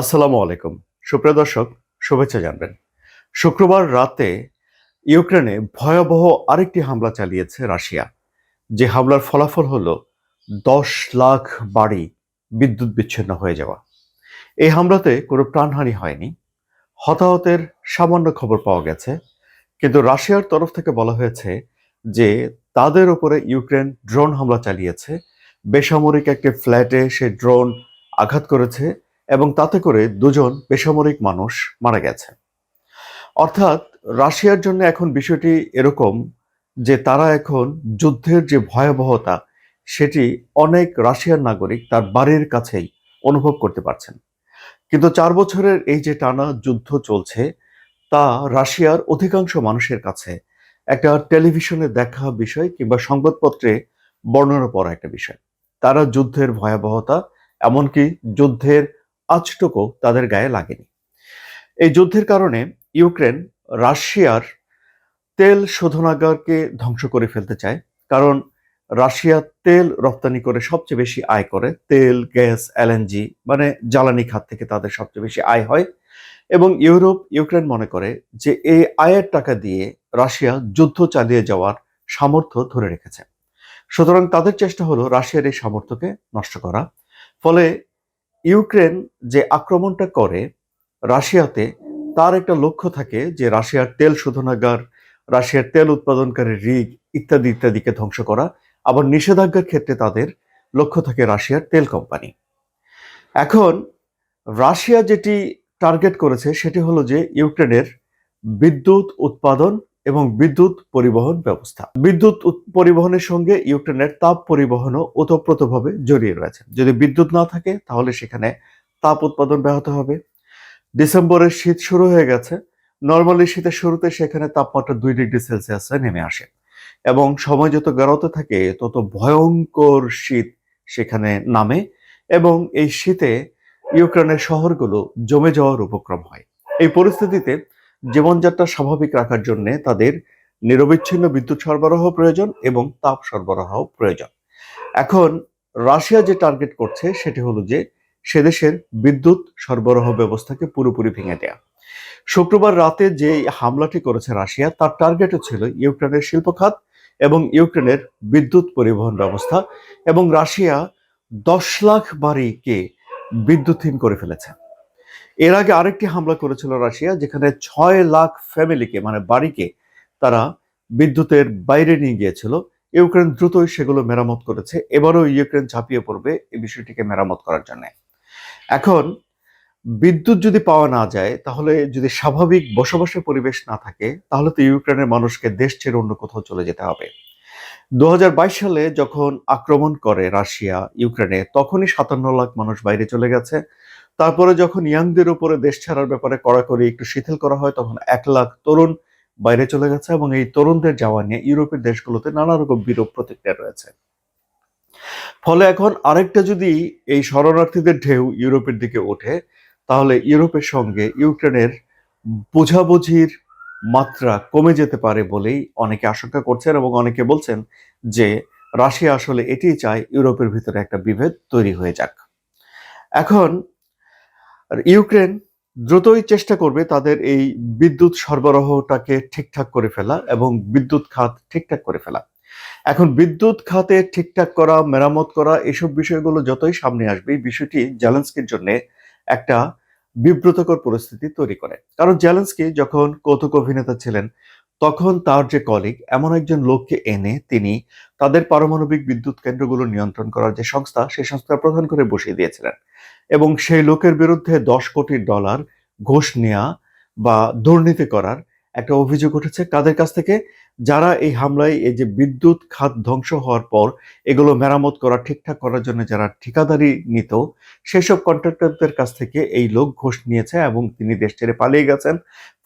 আসসালামু আলাইকুম। সুপ্রিয় দর্শক, শুভেচ্ছা জানবেন। শুক্রবার রাতে ইউক্রেনে ভয়াবহ আরেকটি হামলা চালিয়েছে রাশিয়া। যে হামলার ফলাফল হলো ১০ লাখ বাড়ি বিদ্যুৎ বিচ্ছিন্ন হয়ে যাওয়া। এই হামলাতে কোনো প্রাণহানি হয়নি। হতাহতের সামান্য খবর পাওয়া গেছে। কিন্তু রাশিয়ার তরফ থেকে বলা হয়েছে যে তাদের উপরে ইউক্রেন ড্রোন হামলা চালিয়েছে। বেসামরিক একটি ফ্ল্যাটে সে ড্রোন আঘাত করেছে এবং তাতে করে দুজন বেসামরিক মানুষ মারা গেছে। অর্থাৎ রাশিয়ার জন্য এখন বিষয়টি এরকম যে তারা এখন যুদ্ধের যে ভয়াবহতা সেটি অনেক রাশিয়ার নাগরিক তার বাড়ির কাছেই অনুভব করতে পারছেন। কিন্তু ৪ বছরের এই যে টানা যুদ্ধ চলছে তা রাশিয়ার অধিকাংশ মানুষের কাছে একটা টেলিভিশনে দেখা বিষয় কিংবা সংবাদপত্রে বর্ণনা পড়া একটা বিষয়। তারা যুদ্ধের ভয়াবহতা এমনকি যুদ্ধের আঁচটুকু তাদের গায়ে লাগেনি। এই যুদ্ধের কারণে ইউক্রেন রাশিয়ার তেল শোধনাগারকে ধ্বংস করে ফেলতে চায়। কারণ রাশিয়া তেল রপ্তানি করে সবচেয়ে বেশি আয় করে। তেল, গ্যাস, এলএনজি মানে জ্বালানি খাত থেকে তাদের সবচেয়ে বেশি আয় হয়। এবং ইউক্রেন মনে করে যে এই আয়ের টাকা দিয়ে রাশিয়া যুদ্ধ চালিয়ে যাওয়ার সামর্থ্য ধরে রেখেছে। সুতরাং তাদের চেষ্টা হলো রাশিয়ার এই সামর্থ্যকে নষ্ট করা। ফলে ইউক্রেন যে আক্রমণটা করে রাশিয়াতে তার একটা লক্ষ্য থাকে যে রাশিয়ার তেল শোধনাগার, রাশিয়ার তেল উৎপাদনকারী রিগ ইত্যাদি ইত্যাদিকে ধ্বংস করা। আবার নিষেধাজ্ঞার ক্ষেত্রে তাদের লক্ষ্য থাকে রাশিয়ার তেল কোম্পানি। এখন রাশিয়া যেটি টার্গেট করেছে সেটি হলো যে ইউক্রেনের বিদ্যুৎ উৎপাদন এবং বিদ্যুৎ পরিবহন ব্যবস্থা। পরিবহনের সঙ্গে ইউক্রেনের তাপ পরিবহনও ওতপ্রোতভাবে জড়িয়ে রয়েছে। যদি বিদ্যুৎ না থাকে তাহলে সেখানে তাপ উৎপাদন ব্যাহত হবে। ডিসেম্বরের শীত শুরু হয়ে গেছে। নরমালি শীতের শুরুতে সেখানে তাপমাত্রা ২ ডিগ্রি সেলসিয়াসে নেমে আসে এবং সময় যত গড়াতে থাকে তত ভয়ঙ্কর শীত সেখানে নামে এবং এই শীতে ইউক্রেনের শহরগুলো জমে যাওয়ার উপক্রম হয়। এই পরিস্থিতিতে জীবনযাত্রা স্বাভাবিক রাখার জন্য তাদের নিরবিচ্ছিন্ন বিদ্যুৎ সরবরাহ প্রয়োজন এবং তাপ সরবরাহ প্রয়োজন। এখন রাশিয়া যে টার্গেট করছে সেটি হলো যে সে দেশের বিদ্যুৎ সরবরাহ ব্যবস্থাকে পুরোপুরি ভেঙে দেয়া। শুক্রবার রাতে যে হামলাটি করেছে রাশিয়া তার টার্গেটও ছিল ইউক্রেনের শিল্প খাত এবং ইউক্রেনের বিদ্যুৎ পরিবহন ব্যবস্থা এবং রাশিয়া ১০ লাখ বাড়িকে বিদ্যুৎহীন করে ফেলেছে। এর আগে আরেকটি হামলা করেছিল রাশিয়া যেখানে ৬ লাখ ফ্যামিলিকে মানে বাড়িকে তারা বিদ্যুতের বাইরে নিয়ে গিয়েছিল। ইউক্রেন দ্রুতই সেগুলো মেরামত করেছে। এবারও ইউক্রেন ঝাঁপিয়ে পড়বে এই বিষয়টিকে মেরামত করার জন্য। এখন বিদ্যুৎ যদি পাওয়া না যায় তাহলে যদি স্বাভাবিক বসবাসের পরিবেশ না থাকে তাহলে তো ইউক্রেনের মানুষকে দেশ ছেড়ে অন্য কোথাও চলে যেতে হবে। ২০২২ সালে যখন আক্রমণ করে রাশিয়া ইউক্রেনে তখনই ৫৭ লাখ মানুষ বাইরে চলে গেছে। তারপরে যখন ইয়াংদের উপরে দেশ ছাড়ার ব্যাপারে কড়াকড়ি একটু শিথিল করা হয় তখন ১ লাখ তরুণ বাইরে চলে গেছে এবং এই তরুণদের যাওয়া নিয়ে ইউরোপের দেশগুলোতে নানা রকম বিরূপ প্রতিক্রিয়া রয়েছে। ফলে এখন আরেকটা যদি এই শরণার্থীদের ঢেউ ইউরোপের দিকে ওঠে তাহলে ইউরোপের সঙ্গে ইউক্রেনের বোঝাবুঝির মাত্রা কমে যেতে পারে বলেই অনেকে আশঙ্কা করছেন এবং অনেকে বলছেন যে রাশিয়া আসলে এটিই চায় ইউরোপের ভিতরে একটা বিভেদ তৈরি হয়ে যাক। এখন ইউক্রেন দ্রুতই চেষ্টা করবে তাদের এই বিদ্যুৎ সরবরাহটাকে ঠিকঠাক করে ফেলা এবং বিদ্যুৎ খাত ঠিকঠাক করে ফেলা। এখন বিদ্যুৎ খাতে ঠিকঠাক করা, মেরামত করা এসব বিষয়গুলো যতই সামনে আসবে এই বিষয়টি জেলেনস্কির জন্য একটা বিব্রতকর পরিস্থিতি তৈরি করে। কারণ জেলেনস্কি যখন কৌতুক অভিনেতা ছিলেন তখন তার যে কলিগ এমন একজন লোককে এনে তিনি তাদের পারমাণবিক বিদ্যুৎ কেন্দ্রগুলো নিয়ন্ত্রণ করার যে সংস্থা সেই সংস্থার প্রধান করে বসিয়ে দিয়েছিলেন এবং সেই লোকের বিরুদ্ধে $১০ কোটি ঘুষ নেয়া বা দুর্নীতি করার একটা অভিযোগ উঠেছে। কাদের কাছ থেকে? যারা এই হামলায় এই যে বিদ্যুৎ খাত ধ্বংস হওয়ার পর এগুলো মেরামত করা ঠিকঠাক করার জন্য যারা ঠিকাদারি নিত সেসব কন্ট্রাক্টরদের কাছ থেকে এই লোক ঘুষ নিয়েছে এবং তিনি দেশ ছেড়ে পালিয়ে গেছেন।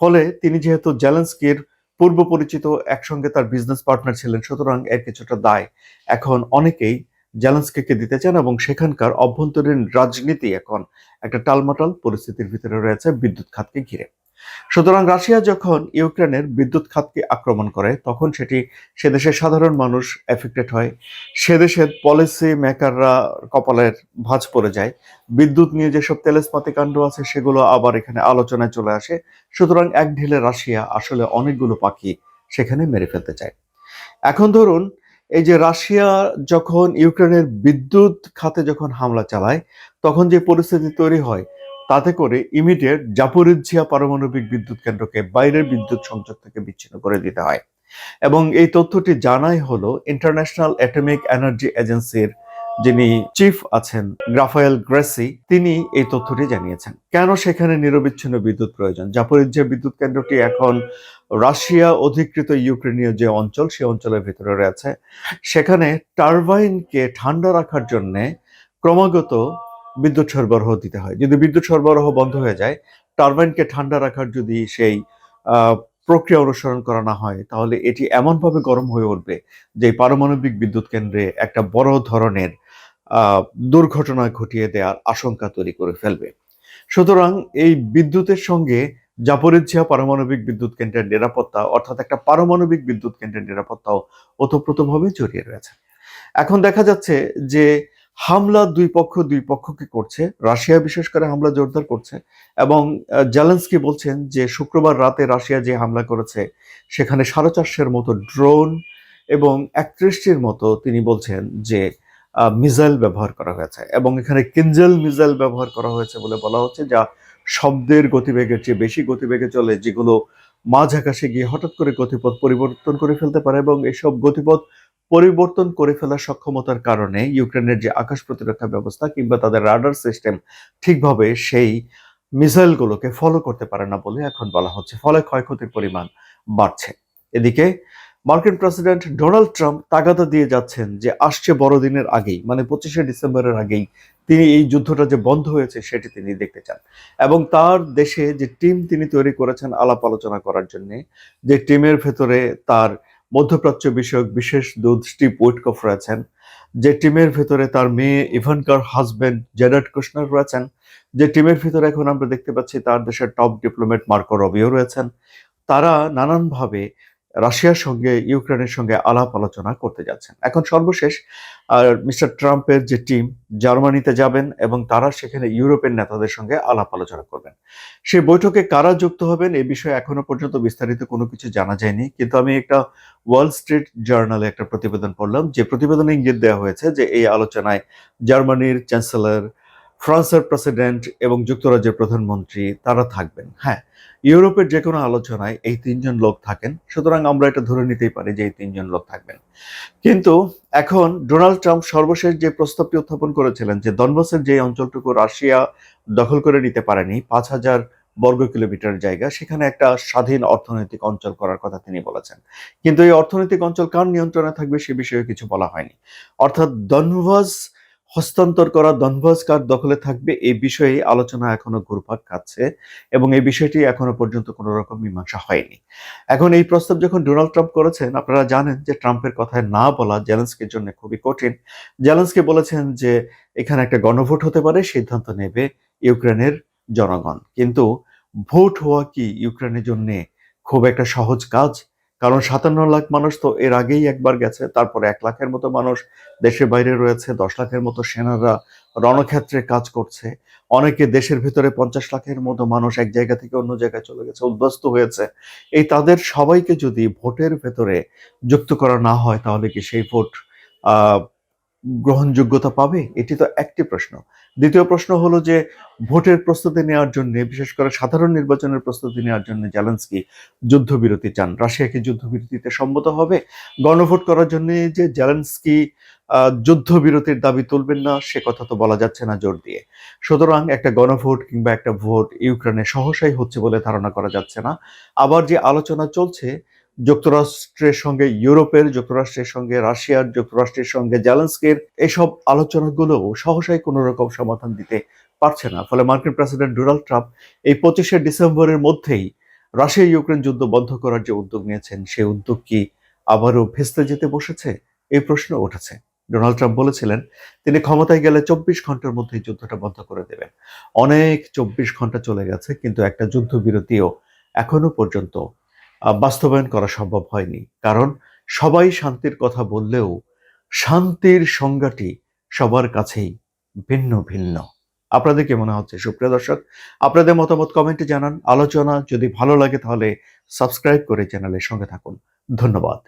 ফলে তিনি যেহেতু জেলেনস্কির পূর্ব পরিচিত একসঙ্গে তার বিজনেস পার্টনার ছিলেন সুতরাং এর কিছুটা দায় এখন অনেকেই জেলেনস্কিকে দিতে চান এবং সেখানকার অভ্যন্তরীণ রাজনীতি এখন একটা টালমাটাল পরিস্থিতির ভিতরে রয়েছে বিদ্যুৎ খাতকে ঘিরে। সুতরাং রাশিয়া যখন ইউক্রেনের বিদ্যুৎ খাতকে আক্রমণ করে তখন সে দেশের সাধারণ মানুষ এফেক্টেড হয়, সে দেশের পলিসি মেকাররা কপালের ভাঁজ পড়ে যায়, বিদ্যুৎ নিয়ে যেসব তেলেস্মাতি কাণ্ড আছে সেগুলো আবার এখানে আলোচনায় চলে আসে। সুতরাং এক ঢিলে রাশিয়া আসলে অনেকগুলো পাখি সেখানে মেরে ফেলতে চায়। এখন ধরুন, এই যে রাশিয়া যখন ইউক্রেনের বিদ্যুৎ খাতে যখন হামলা চালায় তখন যে পরিস্থিতি তৈরি হয়, তাতে করে ইমিডিয়েট জাপোরিজ্জিয়া পারমাণবিক বিদ্যুৎ কেন্দ্রকে বাইরের বিদ্যুৎ সংযোগ থেকে বিচ্ছিন্ন করে দিতে হয়। এবং এই তথ্যটি জানাই হলো ইন্টারন্যাশনাল অ্যাটমিক এনার্জি এজেন্সির যিনি চিফ আছেন রাফায়েল গ্রেসি, তিনি এই তথ্যটি জানিয়েছেন। কেন সেখানে নিরবিচ্ছিন্ন বিদ্যুৎ প্রয়োজন? জাপোরিজ্জিয়া বিদ্যুৎ কেন্দ্রটি এখন রাশিয়া অধিকৃত ইউক্রেনীয় যে অঞ্চল, সেই অঞ্চলের ভিতরে রয়েছে। সেখানে টারবাইনকে ঠান্ডা রাখার জন্য ক্রমাগত বিদ্যুৎ সরবরাহ দিতে হয়। যদি বিদ্যুৎ সরবরাহ বন্ধ হয়ে যায়, টারবাইনকে ঠান্ডা রাখার যদি সেই প্রক্রিয়া অনুসরণ করা না হয়, তাহলে এটি এমনভাবে গরম হয়ে উঠবে যে পারমাণবিক বিদ্যুৎ কেন্দ্রে একটা বড় ধরনের আহ দুর্ঘটনা ঘটিয়ে দেওয়ার আশঙ্কা তৈরি করে ফেলবে। সুতরাং এই বিদ্যুতের সঙ্গে জাপোরিজ্জিয়া পারমাণবিক বিদ্যুৎ কেন্দ্রের নিরাপত্তা, অর্থাৎ একটা পারমাণবিক বিদ্যুৎ কেন্দ্রের নিরাপত্তাও ওতপ্রোতভাবে জড়িয়ে রয়েছে। এখন দেখা যাচ্ছে যে হামলা দুই পক্ষকে করছে, রাশিয়া বিশেষ করে হামলা জোরদার করছে। এবং জেলেনস্কি বলছেন যে শুক্রবার রাতে রাশিয়া যে হামলা করেছে সেখানে 450-এর মতো ড্রোন এবং 31টির মতো তিনি বলছেন যে মিসাইল ব্যবহার করা হয়েছে, এবং এখানে কিঞ্জেল মিসাইল ব্যবহার করা হয়েছে বলে বলা হচ্ছে, যা শব্দের গতিবেগের চেয়ে বেশি গতিবেগে চলে, যেগুলো মাঝ আকাশে গিয়ে হঠাৎ করে গতিপথ পরিবর্তন করে ফেলতে পারে। এবং এসব গতিপথ পরিবর্তন করে ফেলার সক্ষমতার কারণে ইউক্রেনের যে আকাশ প্রতিরক্ষা ব্যবস্থা কিংবা তাদের রাডার সিস্টেম ঠিকভাবে সেই মিসাইলগুলোকে ফলো করতে পারে না বলে এখন বলা হচ্ছে, ফলে ক্ষয়ক্ষতির পরিমাণ বাড়ছে। এদিকে মার্কিন প্রেসিডেন্ট ডোনাল্ড ট্রাম্প তাগাদা দিয়ে যাচ্ছেন যে আসছে বড়দিনের আগেই, মানে 25শে ডিসেম্বরের আগেই তিনি এই যুদ্ধটা যে বন্ধ হয়েছে সেটি তিনি দেখতে চান। এবং তার দেশে যে টিম তিনি তৈরি করেছেন আলাপ আলোচনা করার জন্য, যে টিমের ভেতরে তার মধ্যপ্রাচ্য বিষয়ক বিশেষ দূত স্টিভ উইটকফ রয়েছেন, যে টিমের ভেতরে তার মেয়ে ইভানকার হাজবেন্ড জেরার্ড কুশনার রয়েছেন, যে টিমের ভিতরে এখন আমরা দেখতে পাচ্ছি তার দেশের টপ ডিপ্লোম্যাট মার্কো রবিও রয়েছেন, তারা নানানভাবে রাশিয়ার সঙ্গে ইউক্রেনের সঙ্গে আলাপ আলোচনা করতে যাচ্ছেন। এখন সর্বশেষ মিস্টার ট্রাম্পের যে টিম জার্মানিতে যাবেন এবং তারা সেখানে ইউরোপের নেতাদের সঙ্গে আলাপ আলোচনা করবেন। সেই বৈঠকে কারা যুক্ত হবেন এ বিষয়ে এখনো পর্যন্ত বিস্তারিত কোনো কিছু জানা যায়নি, কিন্তু আমি একটা ওয়াল স্ট্রিট জার্নালে একটা প্রতিবেদন পড়লাম, যে প্রতিবেদনে ইঙ্গিত দেওয়া হয়েছে যে এই আলোচনায় জার্মানির চ্যান্সেলর, ফ্রান্সের প্রেসিডেন্ট এবং যুক্তরাজ্যের প্রধানমন্ত্রী তারা থাকবেন। হ্যাঁ, ইউরোপের যে কোনো আলোচনায় এই 3জন লোক থাকেন, সুতরাং আমরা এটা ধরে নিতেই পারি যে এই 3জন লোক থাকবেন। কিন্তু এখন ডোনাল্ড ট্রাম্প সর্বশেষ যে প্রস্তাবটি উত্থাপন করেছিলেন যে দনবাসের যে অঞ্চলটুকু রাশিয়া দখল করে নিতে পারেনি, 5,000 বর্গ কিলোমিটার জায়গা, সেখানে একটা স্বাধীন অর্থনৈতিক অঞ্চল করার কথা তিনি বলেছেন। কিন্তু এই অর্থনৈতিক অঞ্চল কার নিয়ন্ত্রণে থাকবে সে বিষয়ে কিছু বলা হয়নি। অর্থাৎ দনবাস হস্তান্তর করা, দনবাস কার দখলে থাকবে এই বিষয়ে আলোচনা এখনো ঘুরপাক খাচ্ছে এবং এই বিষয়টি এখনো পর্যন্ত কোনো রকম মীমাংসা হয়নি। এখন এই প্রস্তাব যখন ডোনাল্ড ট্রাম্প করেছেন, আপনারা জানেন যে ট্রাম্পের কথায় না বলা জেলেনস্কির জন্য খুবই কঠিন। জেলেনস্কি বলেছেন যে এখানে একটা গণভোট হতে পারে, সিদ্ধান্ত নেবে ইউক্রেনের জনগণ। কিন্তু ভোট হওয়া কি ইউক্রেনের জন্য খুব একটা সহজ কাজ? কারণ 57 লাখ মানুষ তো এর আগেই একবার গেছে, তারপরে 1 লাখের মতো মানুষ দেশের বাইরে রয়েছে, 10 লাখের মতো সেনারা রণক্ষেত্রে কাজ করছে, অনেকে দেশের ভিতরে 50 লাখের মতো মানুষ এক জায়গা থেকে অন্য জায়গায় চলে গেছে, উদ্বাস্তু হয়েছে। এই তাদের সবাইকে যদি ভোটের ভেতরে যুক্ত করা না হয়, তাহলে কি সেই ভোট আহ গ্রহণযোগ্যতা পাবে? এটি তো একটি প্রশ্ন। দ্বিতীয় প্রশ্ন হলো যে ভোটের প্রস্তুতি নেওয়ার জন্য, বিশেষ করে সাধারণ নির্বাচনের প্রস্তুতি নেওয়ার জন্য জেলেনস্কি যুদ্ধবিরতি চান। রাশিয়া কি যুদ্ধবিরতিতে সম্মত হবে? গণভোট করার জন্য যে জেলেনস্কি যুদ্ধবিরতির দাবি তুলবেন না সে কথা তো বলা যাচ্ছে না জোর দিয়ে। সুতরাং একটা গণভোট কিংবা একটা ভোট ইউক্রেনে সহসাই হচ্ছে বলে ধারণা করা যাচ্ছে না। আবার যে আলোচনা চলছে যুক্তরাষ্ট্রের সঙ্গে ইউরোপের, যুক্তরাষ্ট্রের সঙ্গে রাশিয়ার, যুক্তরাষ্ট্রের সঙ্গে জেলেনস্কির, এসব আলোচনাগুলো সহসাই কোনো রকম সমাধান দিতে পারছে না। ফলে মার্কিন প্রেসিডেন্ট ডোনাল্ড ট্রাম্প এই 25শে ডিসেম্বরের মধ্যেই রাশিয়া ইউক্রেন যুদ্ধ বন্ধ করার যে উদ্যোগ নিয়েছেন সেই উদ্যোগ কি আবারও ভেস্তে যেতে বসেছে? এই প্রশ্ন উঠেছে। ডোনাল্ড ট্রাম্প বলেছিলেন তিনি ক্ষমতায় গেলে 24 ঘন্টার মধ্যে যুদ্ধটা বন্ধ করে দেবেন। অনেক 24 ঘন্টা চলে গেছে, কিন্তু একটা যুদ্ধবিরতিও এখনো পর্যন্ত বাস্তবায়ন করা সম্ভব হয়নি। কারণ সবাই শান্তির কথা বললেও শান্তির সংজ্ঞাটি সবার কাছেই ভিন্ন ভিন্ন। আপনাদের কি মনে হচ্ছে সুপ্রিয় দর্শক? আপনাদের মতামত কমেন্টে জানান। আলোচনা যদি ভালো লাগে তাহলে সাবস্ক্রাইব করে চ্যানেলের সঙ্গে থাকুন। ধন্যবাদ।